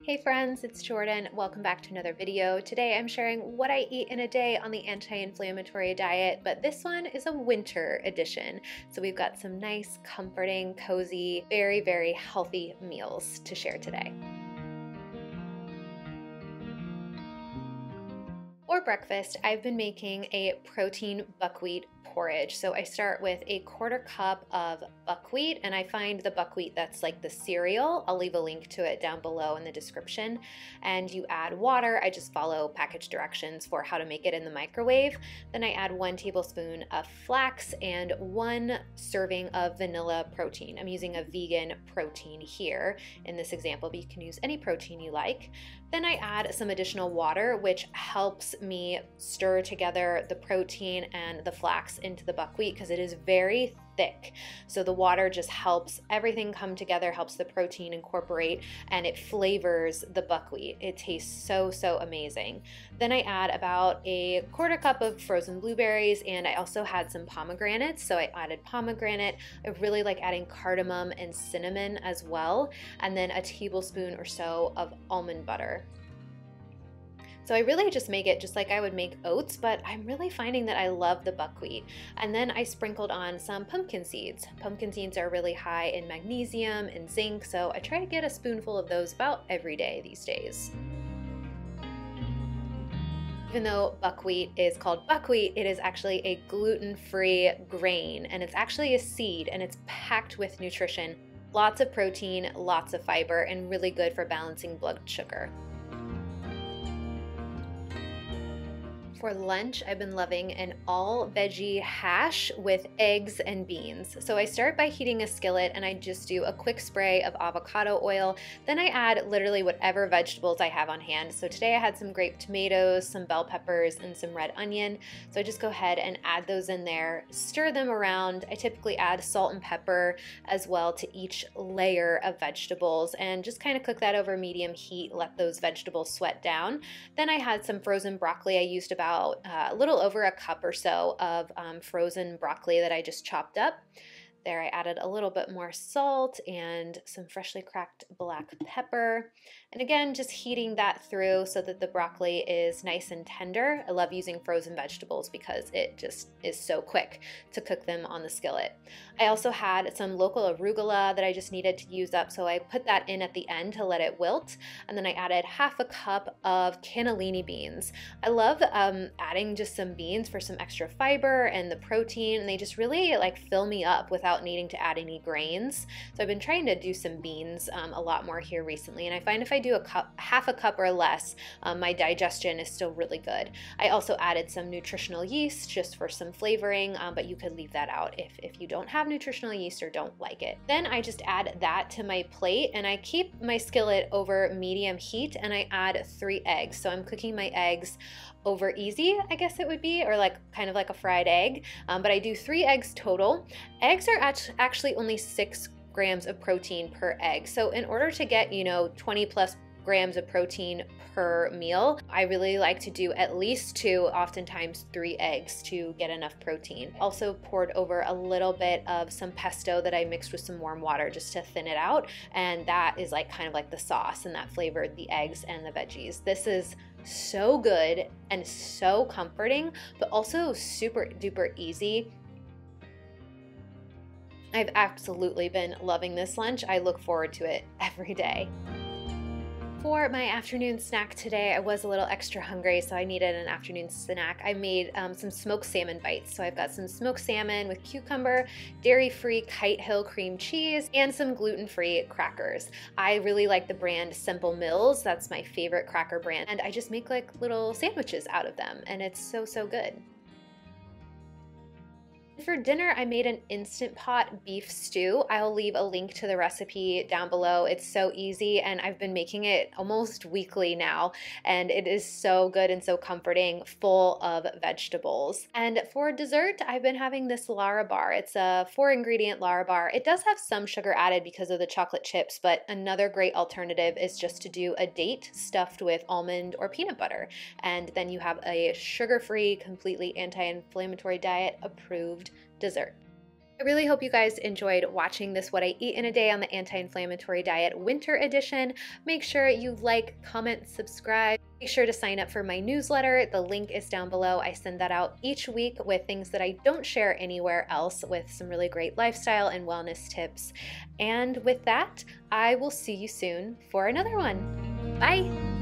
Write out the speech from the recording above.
Hey friends, it's Jordan. Welcome back to another video. Today I'm sharing what I eat in a day on the anti-inflammatory diet, but this one is a winter edition. So we've got some nice, comforting, cozy, very, very healthy meals to share today. For breakfast, I've been making a protein buckwheat porridge. So I start with a quarter cup of buckwheat, and I find the buckwheat that's like the cereal. I'll leave a link to it down below in the description. And you add water. I just follow package directions for how to make it in the microwave. Then I add 1 tablespoon of flax and 1 serving of vanilla protein. I'm using a vegan protein here in this example, but you can use any protein you like. Then I add some additional water, which helps me stir together the protein and the flax into the buckwheat because it is very thick. So the water just helps everything come together, helps the protein incorporate, and it flavors the buckwheat. It tastes so, so amazing. Then I add about a quarter cup of frozen blueberries, and I also had some pomegranates. So I added pomegranate. I really like adding cardamom and cinnamon as well, and then a tablespoon or so of almond butter. So I really just make it just like I would make oats, but I'm really finding that I love the buckwheat. And then I sprinkled on some pumpkin seeds. Pumpkin seeds are really high in magnesium and zinc, so I try to get a spoonful of those about every day these days. Even though buckwheat is called buckwheat, it is actually a gluten-free grain, and it's actually a seed, and it's packed with nutrition. Lots of protein, lots of fiber, and really good for balancing blood sugar. For lunch, I've been loving an all veggie hash with eggs and beans. So I start by heating a skillet and I just do a quick spray of avocado oil. Then I add literally whatever vegetables I have on hand. So today I had some grape tomatoes, some bell peppers, and some red onion. So I just go ahead and add those in there, stir them around. I typically add salt and pepper as well to each layer of vegetables and just kind of cook that over medium heat, let those vegetables sweat down. Then I had some frozen broccoli. I used about a little over a cup or so of frozen broccoli that I just chopped up. There I added a little bit more salt and some freshly cracked black pepper. And again, just heating that through so that the broccoli is nice and tender. I love using frozen vegetables because it just is so quick to cook them on the skillet. I also had some local arugula that I just needed to use up, so I put that in at the end to let it wilt. And then I added half a cup of cannellini beans. I love adding just some beans for some extra fiber and the protein, and they just really like fill me up without needing to add any grains. So I've been trying to do some beans a lot more here recently, and I find if I do half a cup or less, my digestion is still really good. I also added some nutritional yeast just for some flavoring, but you could leave that out if you don't have nutritional yeast or don't like it. Then I just add that to my plate, and I keep my skillet over medium heat, and I add 3 eggs. So I'm cooking my eggs over easy, I guess it would be, or like kind of like a fried egg, but I do 3 eggs total. Eggs are actually only 6 grams of protein per egg. So in order to get, 20 plus grams of protein per meal, I really like to do at least 2, oftentimes 3 eggs to get enough protein. Also poured over a little bit of some pesto that I mixed with some warm water just to thin it out, and that is like kind of like the sauce, and that flavored the eggs and the veggies. This is so good and so comforting, but also super duper easy. I've absolutely been loving this lunch. I look forward to it every day. For my afternoon snack today, I was a little extra hungry, so I needed an afternoon snack. I made some smoked salmon bites. So I've got some smoked salmon with cucumber, dairy-free Kite Hill cream cheese, and some gluten-free crackers. I really like the brand Simple Mills. That's my favorite cracker brand. And I just make like little sandwiches out of them, and it's so, so good. For dinner, I made an Instant Pot beef stew. I'll leave a link to the recipe down below. It's so easy, and I've been making it almost weekly now, and it is so good and so comforting, full of vegetables. And for dessert, I've been having this Lara bar. It's a 4-ingredient Lara bar. It does have some sugar added because of the chocolate chips, but another great alternative is just to do a date stuffed with almond or peanut butter, and then you have a sugar-free, completely anti-inflammatory diet approved dessert. I really hope you guys enjoyed watching this What I Eat in a Day on the Anti-Inflammatory Diet Winter Edition. Make sure you like, comment, subscribe. Make sure to sign up for my newsletter. The link is down below. I send that out each week with things that I don't share anywhere else, with some really great lifestyle and wellness tips. And with that, I will see you soon for another one. Bye!